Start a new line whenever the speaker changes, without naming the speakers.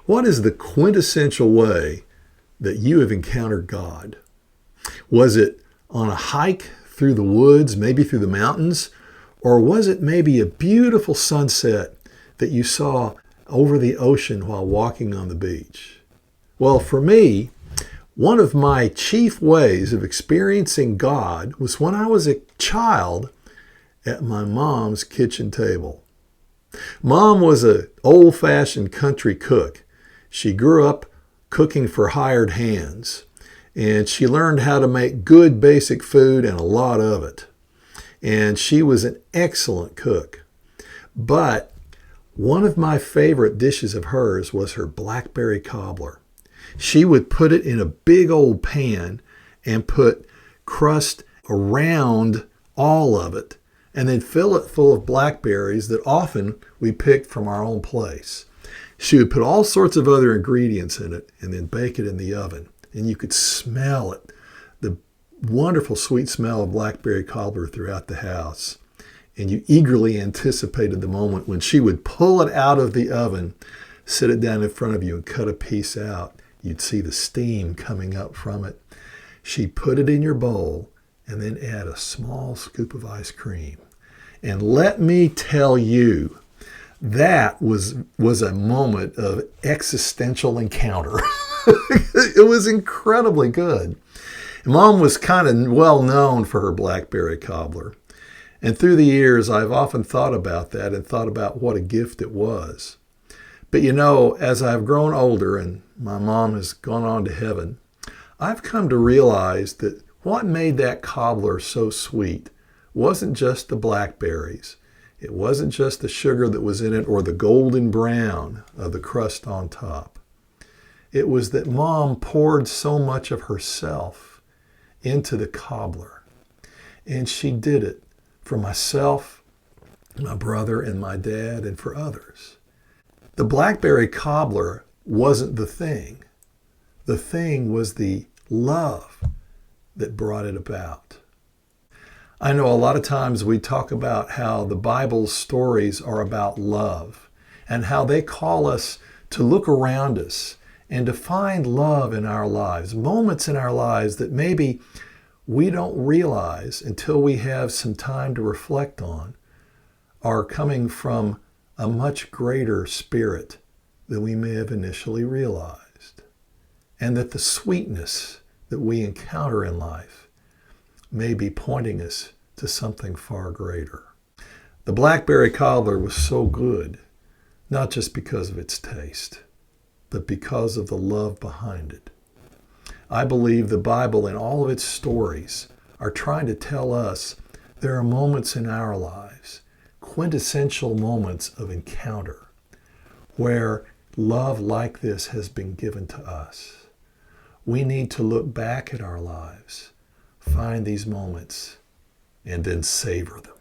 What is the quintessential way that you have encountered God? Was it on a hike through the woods, maybe through the mountains? Or was it maybe a beautiful sunset that you saw over the ocean while walking on the beach? Well, for me, one of my chief ways of experiencing God was when I was a child at my mom's kitchen table. Mom was an old-fashioned country cook. She grew up cooking for hired hands, and she learned how to make good basic food and a lot of it. And she was an excellent cook. But one of my favorite dishes of hers was her blackberry cobbler. She would put it in a big old pan and put crust around all of it, and then fill it full of blackberries that often we picked from our own place. She would put all sorts of other ingredients in it and then bake it in the oven. And you could smell it, the wonderful sweet smell of blackberry cobbler throughout the house. And you eagerly anticipated the moment when she would pull it out of the oven, sit it down in front of you and cut a piece out. You'd see the steam coming up from it. She'd put it in your bowl and then add a small scoop of ice cream. And let me tell you, that was a moment of existential encounter. It was incredibly good. Mom was kind of well known for her blackberry cobbler. And through the years, I've often thought about that and thought about what a gift it was. But you know, as I've grown older and my mom has gone on to heaven, I've come to realize that what made that cobbler so sweet wasn't just the blackberries. It wasn't just the sugar that was in it or the golden brown of the crust on top. It was that Mom poured so much of herself into the cobbler. And she did it for myself, my brother, and my dad, and for others. The blackberry cobbler wasn't the thing. The thing was the love that brought it about. I know a lot of times we talk about how the Bible's stories are about love and how they call us to look around us and to find love in our lives, moments in our lives that maybe we don't realize until we have some time to reflect on are coming from a much greater spirit than we may have initially realized. And that the sweetness that we encounter in life may be pointing us to something far greater. The blackberry cobbler was so good, not just because of its taste, but because of the love behind it. I believe the Bible and all of its stories are trying to tell us there are moments in our lives, quintessential moments of encounter, where love like this has been given to us. We need to look back at our lives, find these moments, and then savor them.